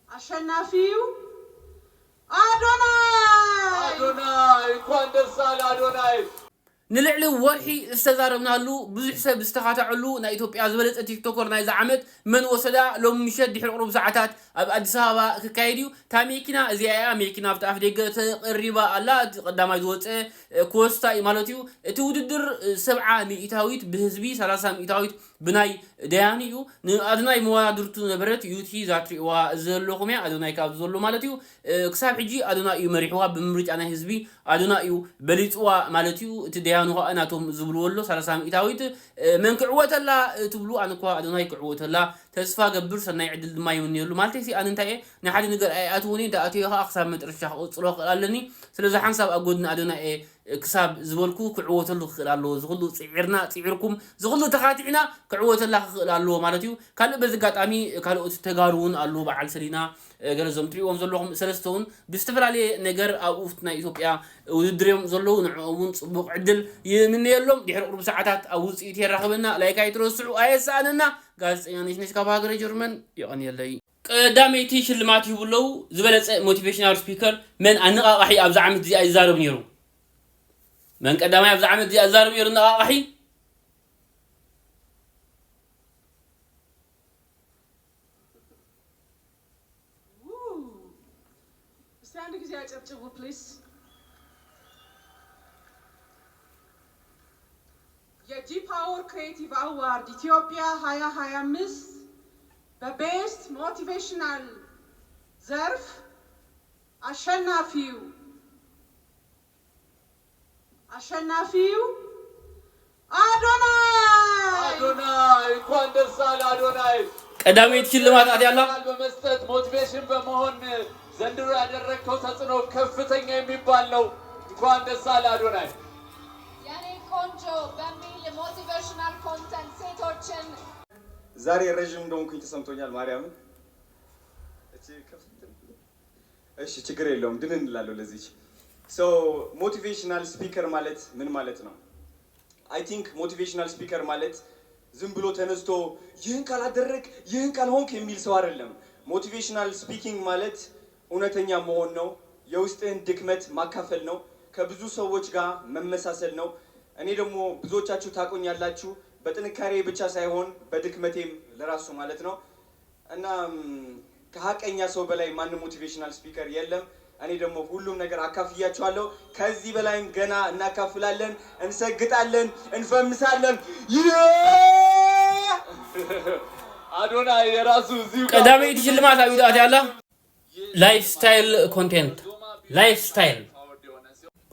አሸናፊው አዶናይ ኳንደሳል አዶናይ ንልዕሊ ወርሒ ዝተዛረብናሉ ብዙሕ ሰብ ዝተኻታዕሉ ናይ ኢትዮጵያ ዝበለፀ ቲክቶከር ናይ ዝዓመት መን ወሰዳ ሎሚ ምሸት ድሕሪ ቁሩብ ሰዓታት ኣብ ኣዲስ ኣበባ ክካየድ እዩ እታ መኪና እዚኣ መኪና ኣብቲ ኣፍ ደገ ተቐሪባ ኣላ ቀዳማይ ዝወፀ ኮስታ እዩ ማለት እዩ እቲ ውድድር 70 ሚእታዊት ብህዝቢ 30 ሚእታዊት ብናይ ደያኒ እዩ ንኣዶናይ መዋድርቱ ነበረት ዩቲ ዛትሪእዋ ዘለኹም እያ ኣዶናይ ካብ ዘሎ ማለት እዩ ክሳብ ሕጂ ኣዶናይ እዩ መሪሕዋ ብምርጫ ናይ ህዝቢ ኣዶናይ እዩ በሊፅዋ ማለት እዩ እቲ ደያኑ ኸ ናቶም ዝብልወሎ 30 ሚእታዊት መን ክዕወተላ ትብሉ ኣነኳ ኣዶናይ ክዕወተላ ተስፋ ገብር ሰናይ ዕድል ድማ ይውንየሉ ማለት እዩ ኣነ እንታይ ናይ ሓደ ነገር ኣትውኒ እንዳኣትዮ ኸ ክሳብ መጨረሻ ክቕፅሎ ክኣለኒ ስለዚ ሓንሳብ ኣብ ጎድኒ ኣዶናይ ክሳብ ዝበልኩ ክዕወተሉ ክኽእል ኣለዎ ዝኽሉ ፅዒርና ፅዒርኩም ዝኽሉ ተኻቲዕና ክዕወተላ ክኽእል ኣለዎ ማለት እዩ ካልእ በዚ ኣጋጣሚ ካልኦት ተጋሩ እውን ኣለዎ በዓል ሰሊና ገለዞም ትሪእዎም ዘለኹም ሰለስተ እውን ብዝተፈላለየ ነገር ኣብ ውሽጢ ናይ ኢትዮጵያ ውድድር እዮም ዘለዉ ንዕኦም እውን ፅቡቕ ዕድል ይምነየሎም ድሕሪ ቁሩብ ሰዓታት ኣብ ውፅኢት የራኽበና ላይክ ኣይትረስዑ ኣየሳኣነና ጋዜጠኛ ነሽነሽ ካብ ሃገረ ጀርመን ይቐኒየለይ ቀዳመይቲ ሽልማት ይብለው ዝበለፀ ሞቲቬሽናል ስፒከር መን ኣነቓቓሒ ኣብዚ ዓመት እዚኣ ይዛረብ ነይሩ من قدام يا زعمت دي ازارم يرنا اخي standing is ያጨብጭቡ please የጂ ፓወር ክሬቲቭ አዋርድ ኢትዮጵያ 2025 በቤስት ሞቲቬሽናል ዘርፍ አሸናፊው አሸናፊው አዶናይ ኳንደሳል አዶናይ ቀዳሜት ሽልማት ያላ በመስጠት ሞቲቬሽን በመሆን ዘንድሮ ያደረከው ተጽዕኖ ከፍተኛ የሚባል ነው ኳንደሳል አዶናይ ያኔ ቆንጆ በሚል ሞቲቬሽናል ኮንተንት ሴቶችን ዛሬ ረጅም እንደሆንኩኝ ተሰምቶኛል ማርያምን እሺ ችግር የለውም ድን እንላለሁ ለዚህ So motivational speaker ማለት ምን ማለት ነው? I think motivational speaker ማለት ዝም ብሎ ተነስቶ ይህን ካላደረክ ይህን ካልሆንክ የሚል ሰው አይደለም። motivational speaking ማለት እውነተኛ መሆን ነው። የውስጥህን ድክመት ማካፈል ነው። ከብዙ ሰዎች ጋር መመሳሰል ነው። እኔ ደግሞ ብዙዎቻችሁ ታቆኛላችሁ በጥንካሬ ብቻ ሳይሆን በድክመቴም ለራሱ ማለት ነው። እና ከሀቀኛ ሰው በላይ ማንም motivational speaker የለም። እኔ ደግሞ ሁሉም ነገር አካፍያችኋለሁ ከዚህ በላይም ገና እናካፍላለን እንሰግጣለን እንፈምሳለን አዶናይ የራሱ እዚሁ ቀዳሜ ሽልማት አብይዳት ያላ ላይፍ ስታይል ኮንቴንት ላይፍ ስታይል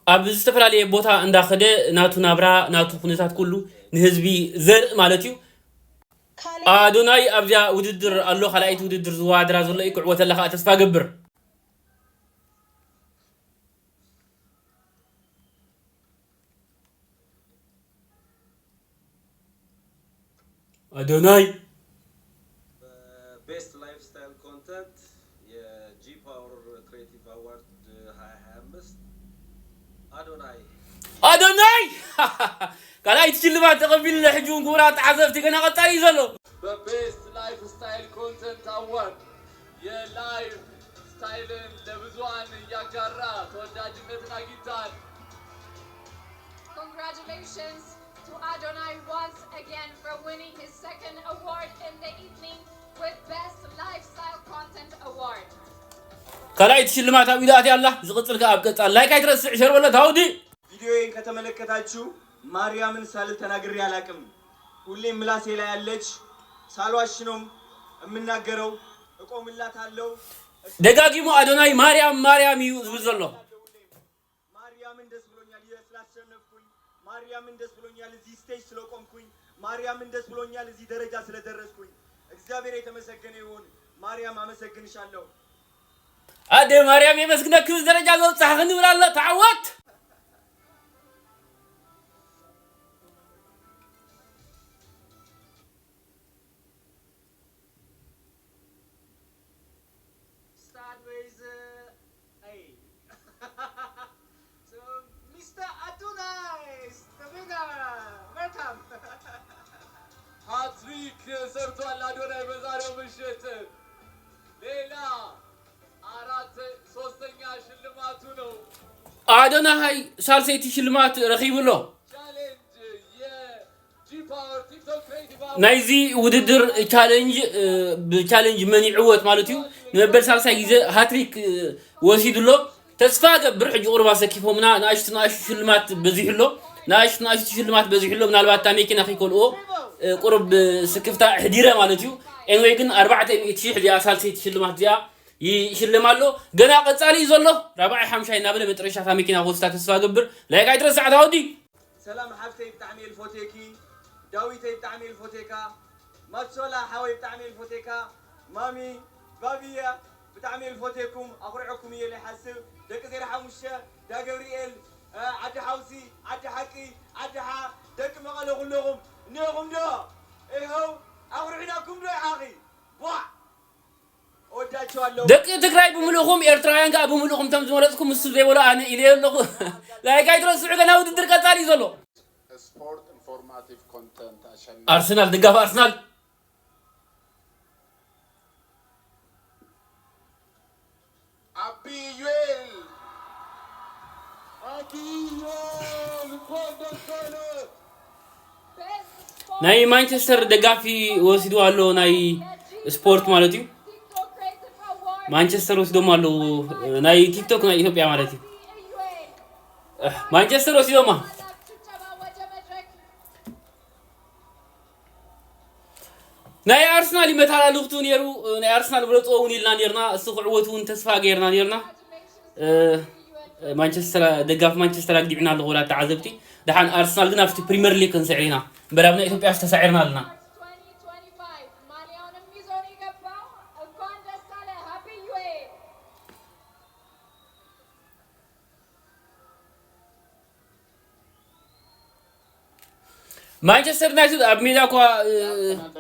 ኣብ ዝተፈላለዩ ቦታ እንዳኸደ ናቱ ናብራ ናቱ ኩነታት ኩሉ ንህዝቢ ዘርኢ ማለት እዩ አዶናይ ኣብዚያ ውድድር ኣሎ ካልኣይቲ ውድድር ዝዋድራ ዘሎ ይክዕወተላ ኸ ተስፋ ገብር አዶናይ ቤስት ላይፍ ስታይል ኮንተንት የጂ ፓወር ክሬቲቭ አዋርድ 2025 አዶናይ ካላይ ሽልማት ተቀቢል ለሕጁን ጉራት ዓዘብቲ ገና ቀጣይ ዘሎ በቤስት ላይፍ ስታይል ኮንተንት አዋርድ የላይፍ ስታይልን ለብዙሃን ያጋራ ተወዳጅነትን አግኝቷል Congratulations to Adonai once again for winning his second award in the evening with Best Lifestyle Content Award. ካላይት ሽልማት አብይዳት ያላ ዝቅጽል ከአብ ቀጻል ላይክ አይትረስዕ ሸር ወለ ታውዲ ቪዲዮዬን ከተመለከታችሁ ማርያምን ሳልል ተናግሬ አላቅም ሁሌም ምላሴ ላይ ያለች ሳልዋሽ ነው የምናገረው እቆምላታለሁ ደጋግሞ አዶናይ ማርያም ማርያም እዩ ዝብል ዘሎ ማርያምን ደስ ብሎኛል ስላሸነፍኩኝ ማርያምን ደስ ብሎኛል እዚህ ስቴጅ ስለቆምኩኝ ማርያምን ደስ ብሎኛል እዚህ ደረጃ ስለደረስኩኝ እግዚአብሔር የተመሰገነ ይሁን ማርያም አመሰግንሻለሁ አደ ማርያም የመስግነክ ደረጃ ዘውጻህ እንብላለ ተዓወት ሃትሪክ ሰርቷል አዶናይ በዛሬው ምሽት ሌላ ሶስተኛ ሽልማቱ ነው አዶናይ ሳልሰይቲ ሽልማት ረኺብሎ ቻሌንጅ የጂ ፓወር ቲክቶክ ክሬቲቭ ናይዚ ውድድር ቻሌንጅ መን ይዕወት ማለት እዩ ንመበል ሳልሳይ ግዜ ሃትሪክ ወሲድሎ ተስፋ ገብር ሕጂ ቁርባ ሰኪፎምና ናእሽቱ ሽልማት በዚሕሎ ናእሽቱ ሽልማት በዚሕሎ ምናልባት ታ መኪና ከይኮልኦ ቁርብ ስክፍታ ሕዲረ ማለት እዩ ኤንዌይ ግን 400,000 ዚኣ ሳልሰይቲ ሽልማት ዚኣ ይሽልማሎ ገና ቀጻሊ ዘሎ 4-5 እናበለ መጥረሻ ታ መኪና ወስታ ተስፋ ገብር ላይቃይ ድረስ ሰዓት አውዲ ሰላም ሓፍተይ ብጣዕሚ ልፎቴኪ ዳዊተይ ብጣዕሚ ልፎቴካ ማሶላ ሓወይ ብጣዕሚ ልፎቴካ ማሚ ባቢያ ብጣዕሚ ልፎቴኩም ኣኹርዕኩም እየ ለይሓስብ ደቂ ዜራ ሓሙሽተ ዳ ገብርኤል ዓዲ ሓውሲ ዓዲ ሓቂ ዓዲ ሓ ደቂ መቐለ ኩለኹም እኒኹም ዶ ይኸው ኣኹርዕናኩም ዶ ሓኺ ቧዕ ደቂ ትግራይ ብምልኹም ኤርትራውያን ጋር ብምልኹም ተም ዝመለፅኩም ምስ ዘይበሎ ኣነ ኢለ ኣለኹ ላይካይ ድረስ ስዑ ገና ውድድር ቀጻሊ ዘሎ ስፖርት ኢንፎርማቲቭ ኮንተንት አሸናፊ አርሰናል ድጋፍ አርሰናል አቢዩኤል ናይ ማንቸስተር ደጋፊ ወሲዱ ኣሎ ናይ ስፖርት ማለት እዩ ማንቸስተር ወስዶም አለው ናይ ቲክቶክ ናይ ኢትዮጵያ ማለት እዩ ማንቸስተር ወስዶማ ናይ አርሰናል ይመታላልኽቱ ነይሩ ናይ አርሰናል ብለፅውን ኢልና ነርና እሱ ክዕወቱን ተስፋ ገይርና ነርና ማንቸስተር ደጋፊ ማንቸስተር አግዲዕና ኣሎ ወላ ተዓዘብቲ ደሓን አርሰናል ግን ኣብቲ ፕሪሚየር ሊግ ክንስዕሪና በራብና ኢትዮጵያ ዝተሳዒርና ኣለና مانشستر يونايتد اب ميدا كو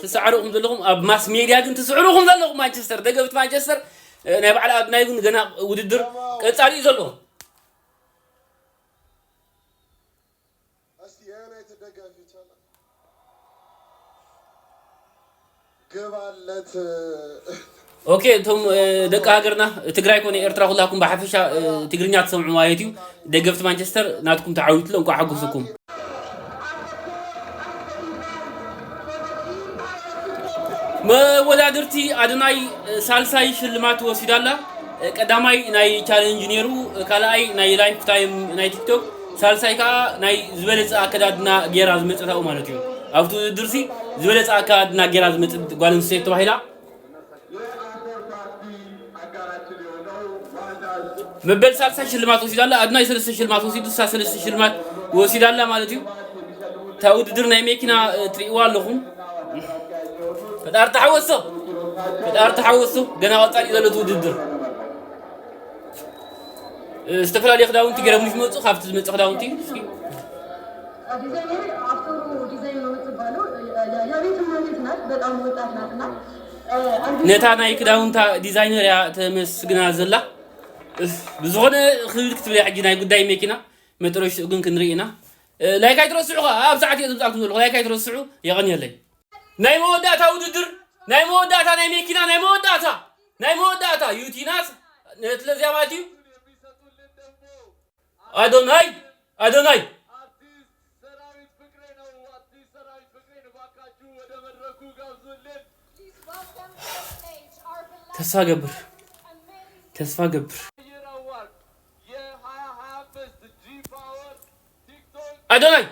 تسعركم زلكم اب ماس ميديا كن تسعركم زلكم مانشستر دغبت مانشستر ناي بعد اب ناي كن غنا وددر قصالي زلو እስቲ የዩናይትድ ደጋፊ ይቻላል ገባለት ኦኬ ቶም ደቃ ሀገርና ትግራይ ኮነ ኤርትራ ሁላኩም በሐፈሻ ትግርኛ ተሰምዑ ማለት እዩ ደገፍት ማንቸስተር ናትኩም ተዓዊት ለው እንኳን ሓጉስኩም መወዳድርቲ አዶናይ ሳልሳይ ሽልማት ወሲዳላ ቀዳማይ ናይ ቻሌንጅ ነሩ ካልአይ ናይ ላይፍ ታይም ናይ ቲክቶክ ሳልሳይ ካ ናይ ዝበለጸ አከዳድና ጌራ ዝመጽታው ማለት እዩ ኣብቱ ድርሲ ዝበለጸ አከዳድና ጌራ ዝመጽ ጓልን ሴት ተባሂላ መበል ሳልሳይ ሽልማት ወሲዳላ አዶናይ ሰለስተ ሽልማት ወሲዱ ሰለስተ ሽልማት ወሲዳላ ማለት እዩ ታውድድር ናይ መኪና ትሪእዋ ኣለኹም فدار تحوسو غنا وصال يزلت وددر استفلا لي خداونتي غير مش مصو خافت مصو خداونتي اسكي ዲዛይነር አፍቶ ዲዛይን ነው ተባለው ያቤት ማለት ናት በጣም ወጣት ናትና ነታ ናይ ክዳውንታ ዲዛይነር ያ ተመስግና ዘላ ብዙሆነ ክብል ክትብል ሕጂ ናይ ጉዳይ መኪና መጥሮሽ ግን ክንሪኢና ላይካይ ትረስዑ ኣብ ሰዓት የዝምጣልኩም ዘሎ ላይካይ ትረስዑ የቀንየለይ ናይ መወዳታ ውድድር ናይ መወዳታ ናይ መኪና ናይ መወዳታ ዩቲናስ ነትለዚያ ማቲው አዶናይ አዲስ ሰራዊት ፍቅሬ ነው ባካችሁ ወደ መድረኩ ጋብዙልን ተስፋ ገብር የ2025 ጂ ፓወር ቲክቶክ አዶናይ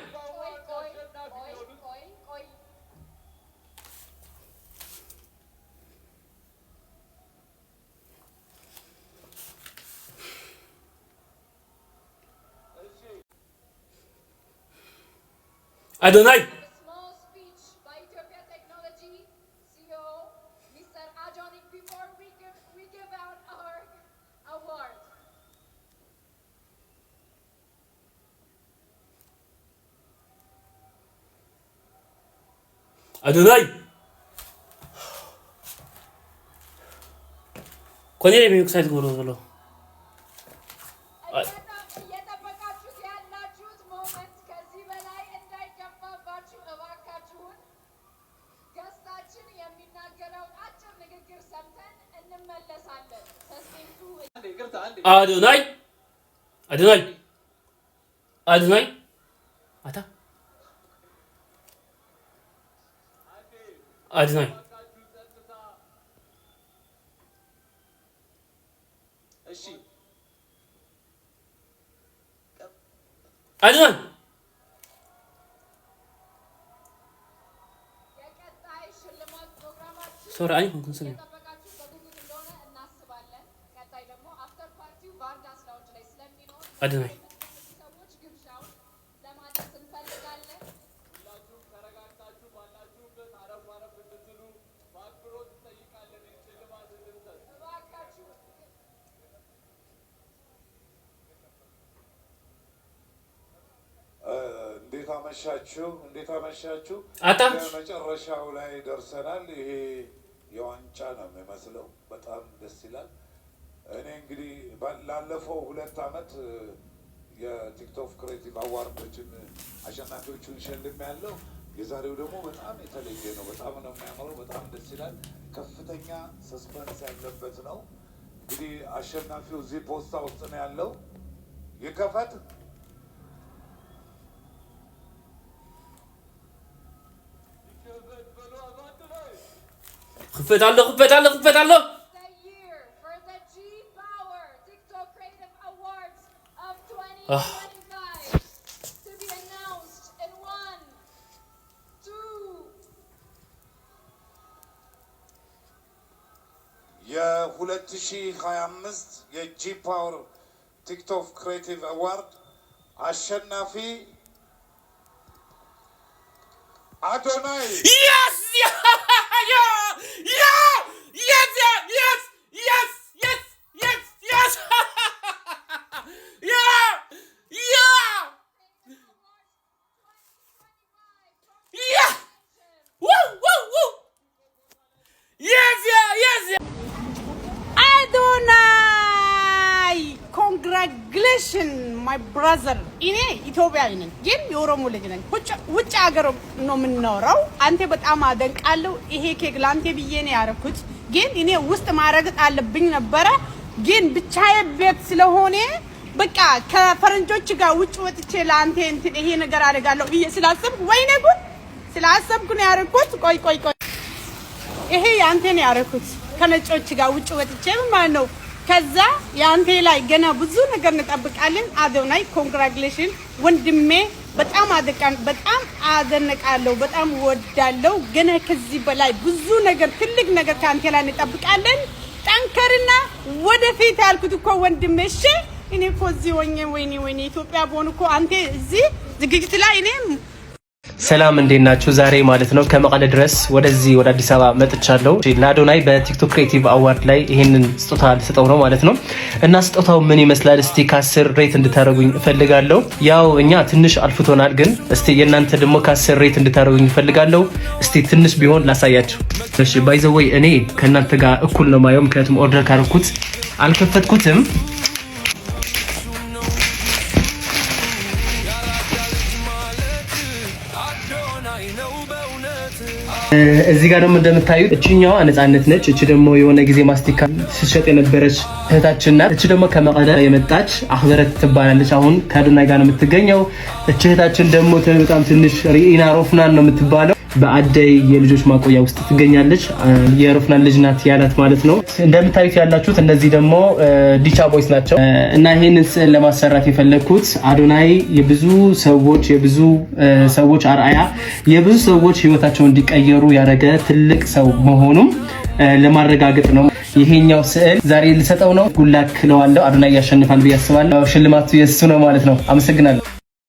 አዶናይ small speech by Ethiopia Technology CEO, Mr. Ajonik, before we give out our award. አዶናይ ኮኔ የሚክሳይት ጎሮ ዘሎ እየጠበቃችሁት ያላችሁት ሞመንት ከዚህ በላይ እንዳይገፋባችሁ እባካችሁን ገስታችን የሚናገረውን አጭር ንግግር ሰምተን እንመለሳለን። ተስፋቱ አዶናይ አዶናይ አዶናይ አታ አዶናይ እሺ አዶናይ የቀጣይ ሽልማት ፕሮግራማችን ሶሪ አይ ሁንኩን ሰነ እየጠበቃችሁ በጉጉት እንደሆነ እናስባለን። ቀጣይ ደግሞ አፍተር ፓርቲው ባርዳስ ላውንጅ ላይ ስለሚኖር አዶናይ ሰዎች ግብዣውን ለማድረስ እንፈልጋለን። ሁላችሁም ተረጋግታችሁ ባላችሁበት አረፍ አረፍ እንድትሉ በአክብሮት እንጠይቃለን። ሽልማት እንድንሰጥ እባካችሁ እንዴት አመሻችሁ። አታ መጨረሻው ላይ ደርሰናል። ይሄ የዋንጫ ነው የሚመስለው። በጣም ደስ ይላል። እኔ እንግዲህ ላለፈው 2 ዓመት የቲክቶክ ክሬቲቭ አዋርዶችን አሸናፊዎቹን ሸልም ያለው። የዛሬው ደግሞ በጣም የተለየ ነው። በጣም ነው የሚያምረው። በጣም ደስ ይላል። ከፍተኛ ሰስፐንስ ያለበት ነው። እንግዲህ አሸናፊው እዚህ ፖስታ ውስጥ ነው ያለው። ይከፈት። ክፈት አለ the year for the G Power TikTok Creative Awards of 2025 to be announced in 1, 2. የ2025 የጂ ፓወር ቲክቶክ ክሬቲቭ አዋርድ አሸናፊ አዶናይ Yes! Yeah! Yeah! Yes! Yes! Yes! Yes! Yes! Yes! Yes! Yeah! Yeah! Yeah! Woo! Woo! Woo! Yes! Yeah! Yes! Yeah! አዶናይ ኮንግራጁሌሽን ማይ ብራዘር። እኔ ኢትዮጵያዊ ነኝ ግን የኦሮሞ ልጅ ነኝ። ውጭ ሀገር ነው የምንኖረው። አንተ በጣም አደንቃለሁ። ይሄ ኬክ ላንተ ብዬ ነው ያደረኩት፣ ግን እኔ ውስጥ ማድረግ አለብኝ ነበረ። ግን ብቻዬ ቤት ስለሆነ በቃ ከፈረንጆች ጋር ውጭ ወጥቼ ላንተ እንትን ይሄ ነገር አደርጋለሁ ብዬ ስላሰብኩ ወይኔ ጉድ ስላሰብኩ ነው ያደረኩት። ቆይ ይሄ ያንተ ነው ያደረኩት ከነጮች ጋር ውጭ ወጥቼ ማለት ነው። ከዛ ያንተ ላይ ገና ብዙ ነገር እንጠብቃለን። አዶናይ ኮንግራጁሌሽን ወንድሜ። በጣም አደነቃለሁ፣ በጣም ወዳለሁ። ገና ከዚህ በላይ ብዙ ነገር ትልቅ ነገር ካንተ ላይ እንጠብቃለን። ጠንከርና ወደፊት ያልኩት እኮ ወንድሜ። እሺ እኔ እኮ እዚህ ወይኔ ኢትዮጵያ በሆነ እኮ አንተ እዚህ ዝግጅት ላይ እኔ ሰላም እንዴት ናችሁ? ዛሬ ማለት ነው ከመቀለ ድረስ ወደዚህ ወደ አዲስ አበባ መጥቻለሁ። ለአዶናይ በቲክቶክ ክሬቲቭ አዋርድ ላይ ይሄንን ስጦታ ልሰጠው ነው ማለት ነው። እና ስጦታው ምን ይመስላል እስቲ ከ10 ሬት እንድታረጉኝ እፈልጋለሁ። ያው እኛ ትንሽ አልፍቶናል፣ ግን እስቲ የእናንተ ደግሞ ከ10 ሬት እንድታረጉኝ እፈልጋለሁ። እስቲ ትንሽ ቢሆን ላሳያችሁ። እሺ ባይ ዘ ወይ እኔ ከእናንተ ጋር እኩል ነው ማየው፣ ምክንያቱም ኦርደር ካረኩት አልከፈትኩትም። እዚህ ጋር ደግሞ እንደምታዩት እቺኛዋ ነፃነት ነች። እቺ ደግሞ የሆነ ጊዜ ማስቲካ ስትሸጥ የነበረች እህታችን ናት። እቺ ደግሞ ከመቀለ የመጣች አኽበረት ትባላለች። አሁን ከአዶናይ ጋር ነው የምትገኘው። እቺ እህታችን ደግሞ በጣም ትንሽ ሪኢና ሮፍናን ነው የምትባለው። በአደይ የልጆች ማቆያ ውስጥ ትገኛለች። የሮፍናን ልጅ ናት ያላት ማለት ነው። እንደምታዩት ያላችሁት እነዚህ ደግሞ ዲቻ ቦይስ ናቸው። እና ይሄንን ስዕል ለማሰራት የፈለኩት አዶናይ የብዙ ሰዎች አርአያ፣ የብዙ ሰዎች ህይወታቸውን እንዲቀየሩ ያደረገ ትልቅ ሰው መሆኑም ለማረጋገጥ ነው። ይሄኛው ስዕል ዛሬ ልሰጠው ነው። ጉላክ ለዋለው አዶናይ ያሸንፋል ብዬ አስባለሁ። ሽልማቱ የሱ ነው ማለት ነው። አመሰግናለሁ።